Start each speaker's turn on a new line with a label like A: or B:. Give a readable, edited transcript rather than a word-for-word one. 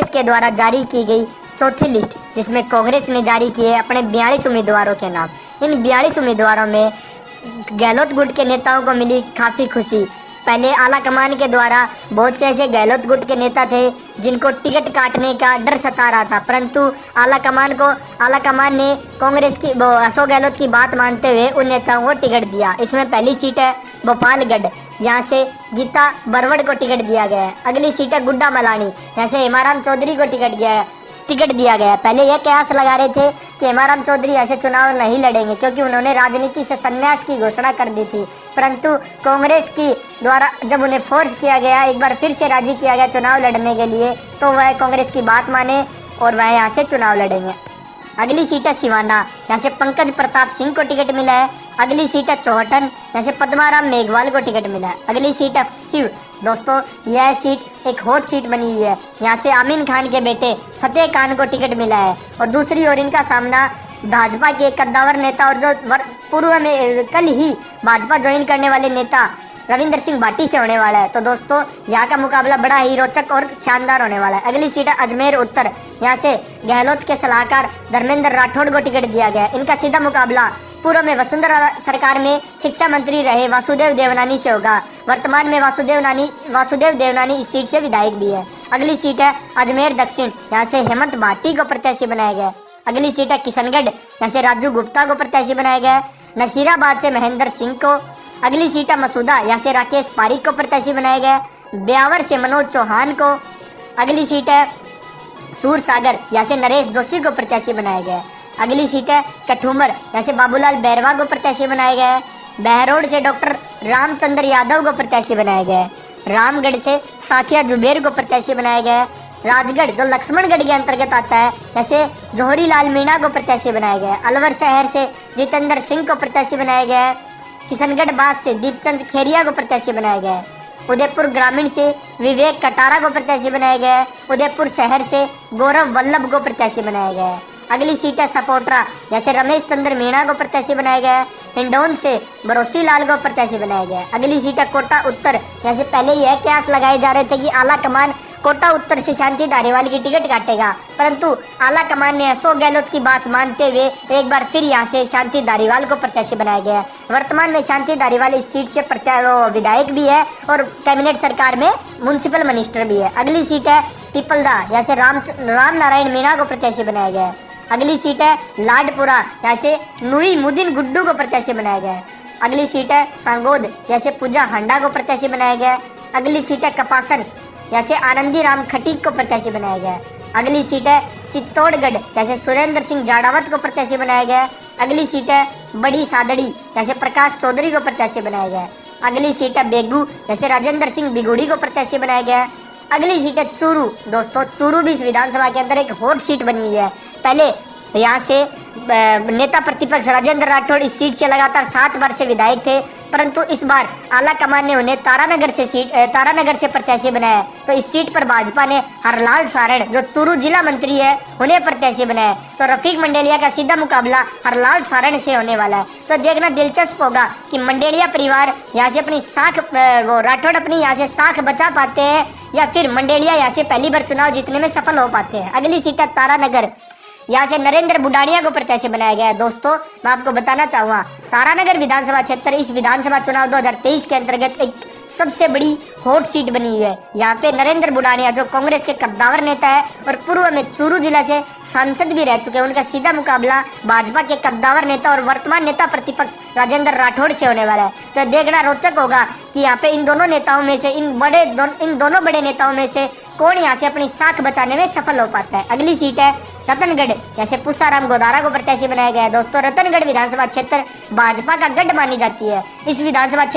A: कांग्रेस के द्वारा जारी की गई चौथी लिस्ट, जिसमें कांग्रेस ने जारी किए अपने 42 उम्मीदवारों के नाम। इन 42 उम्मीदवारों में गहलोत गुट के नेताओं को मिली काफ़ी खुशी। पहले आला कमान के द्वारा बहुत से ऐसे गहलोत गुट के नेता थे जिनको टिकट काटने का डर सता रहा था, परंतु आला कमान ने कांग्रेस की अशोक गहलोत की बात मानते हुए उन नेताओं को टिकट दिया। इसमें पहली सीट है भोपालगढ़, यहाँ से गीता बरवड़ को टिकट दिया गया है। अगली सीट है गुड्डा मलानी, यहाँ से हेमाराम चौधरी को टिकट दिया गया है। पहले यह कयास लगा रहे थे कि हेमाराम चौधरी ऐसे चुनाव नहीं लड़ेंगे क्योंकि उन्होंने राजनीति से संन्यास की घोषणा कर दी थी, परंतु कांग्रेस की द्वारा जब उन्हें फोर्स किया गया, एक बार फिर से राजी किया गया चुनाव लड़ने के लिए, तो वह कांग्रेस की बात माने और वह यहाँ से चुनाव लड़ेंगे। अगली सीट है सिवाना, यहाँ से पंकज प्रताप सिंह को टिकट मिला है। अगली सीट है चौहटन, यहाँ से पद्माराम मेघवाल को टिकट मिला है। अगली सीट है शिव। दोस्तों यह सीट एक हॉट सीट बनी हुई है, यहाँ से आमीन खान के बेटे फतेह खान को टिकट मिला है। और दूसरी ओर इनका सामना भाजपा के कद्दावर नेता और जो पूर्व में कल ही भाजपा ज्वाइन करने वाले नेता रविंदर सिंह भाटी से होने वाला है। तो दोस्तों यहाँ का मुकाबला बड़ा ही रोचक और शानदार होने वाला है। अगली सीट है अजमेर उत्तर, यहाँ से गहलोत के सलाहकार धर्मेंद्र राठौड़ को टिकट दिया गया। इनका सीधा मुकाबला पूर्व में वसुंधरा सरकार में शिक्षा मंत्री रहे वासुदेव देवनानी से होगा। वर्तमान में वासुदेव देवनानी इस सीट से विधायक भी है। अगली सीट है अजमेर दक्षिण, यहाँ से हेमंत भाटी को प्रत्याशी बनाया गया। अगली सीट है किशनगढ़, यहाँ से राजू गुप्ता को प्रत्याशी बनाया गया। नसीराबाद से महेंद्र सिंह को। अगली सीट है मसूदा, यहाँ से राकेश पारिक को प्रत्याशी बनाया गया। ब्यावर से मनोज चौहान को। अगली सीट है सूरसागर, यहाँ से नरेश जोशी को प्रत्याशी बनाया गया। अगली सीट है कठूमर, यहाँ से बाबूलाल बैरवा को प्रत्याशी बनाया गया है। बहरोड से डॉक्टर रामचंद्र यादव को प्रत्याशी बनाया गया है। रामगढ़ से साथिया जुबेर को प्रत्याशी बनाया गया है। राजगढ़ जो लक्ष्मणगढ़ के अंतर्गत आता है, जैसे जोहरी लाल मीणा को प्रत्याशी बनाया गया है। अलवर शहर से जितेंद्र सिंह को प्रत्याशी बनाया गया है। किशनगढ़ बाद से दीपचंद खेरिया को प्रत्याशी बनाया गया है। उदयपुर ग्रामीण से विवेक कटारा को प्रत्याशी बनाया गया है। उदयपुर शहर से गौरव वल्लभ को प्रत्याशी बनाया गया है। अगली सीट है सपोटरा, जैसे रमेश चंद्र मीणा को प्रत्याशी बनाया गया है। हिंडौन से भरोसी लाल को प्रत्याशी बनाया गया है। अगली सीट है कोटा उत्तर, जैसे पहले यह कयास लगाए जा रहे थे कि आला कमान कोटा उत्तर से शांति धारीवाल की टिकट काटेगा, परंतु आला कमान ने अशोक गहलोत की बात मानते हुए एक बार फिर यहाँ से शांति धारीवाल को प्रत्याशी बनाया गया है। वर्तमान में शांति धारीवाल इस सीट से विधायक भी है और कैबिनेट सरकार में म्युनिसिपल मिनिस्टर भी है। अगली सीट है पिपलदा, यहाँ से राम नारायण मीणा को प्रत्याशी बनाया गया है। अगली सीट है लाडपुरा, यहाँ से नुई मुद्दीन गुड्डू को प्रत्याशी बनाया गया है। अगली सीट है सांगोद, यहाँ से पूजा हांडा को प्रत्याशी बनाया गया है। अगली सीट है कपासन, यहाँ से आनंदी राम खटीक को प्रत्याशी बनाया गया है। अगली सीट है चित्तौड़गढ़, यहाँ से सुरेंद्र सिंह जाड़ावत को प्रत्याशी बनाया गया है। अगली सीट है बड़ी सादड़ी, यहाँ से प्रकाश चौधरी को प्रत्याशी बनाया गया है। अगली सीट है बेगू, जैसे राजेंद्र सिंह बिगुड़ी को प्रत्याशी बनाया गया है। अगली सीट है चूरू। दोस्तों चूरू भी इस विधानसभा के अंदर एक हॉट सीट बनी हुई है। पहले यहाँ से नेता प्रतिपक्ष राजेंद्र राठौड़ इस सीट से लगातार 7 बार से विधायक थे, परंतु इस बार आला कमान ने उन्हें तारानगर से प्रत्याशी बनाया। तो इस सीट पर भाजपा ने हरलाल सारण जो चूरू जिला मंत्री है उन्हें प्रत्याशी बनाया। तो रफीक मंडेलिया का सीधा मुकाबला हरलाल सारण से होने वाला है। तो देखना दिलचस्प होगा कि मंडेलिया परिवार यहाँ से अपनी राठौड़ अपनी यहाँ से साख बचा पाते हैं या फिर मंडेलिया यहाँ से पहली बार चुनाव जीतने में सफल हो पाते हैं। अगली सीट है तारानगर, यहाँ से नरेंद्र बुडानिया को प्रत्याशी बनाया गया है। दोस्तों मैं आपको बताना चाहूँगा तारानगर विधानसभा क्षेत्र इस विधानसभा चुनाव 2023 के अंतर्गत एक सबसे बड़ी हॉट सीट बनी हुई है। यहाँ पे नरेंद्र बुडानिया जो कांग्रेस के कद्दावर नेता है और पूर्व में चूरू जिला से सांसद भी रह चुके हैं, उनका सीधा मुकाबला भाजपा के कद्दावर नेता और वर्तमान नेता प्रतिपक्ष राजेंद्र राठौड़ से होने वाला है। तो देखना रोचक होगा कि यहाँ पे इन दोनों नेताओं में से इन दोनों बड़े नेताओं में से कौन यहाँ से अपनी साख बचाने में सफल हो पाता है। अगली सीट है रतनगढ़, जैसे पुष्पाराम गोदारा को प्रत्याशी बनाया गया है। दोस्तों रतनगढ़ विधानसभा क्षेत्र भाजपा का गढ़ मानी जाती है। इस विधानसभा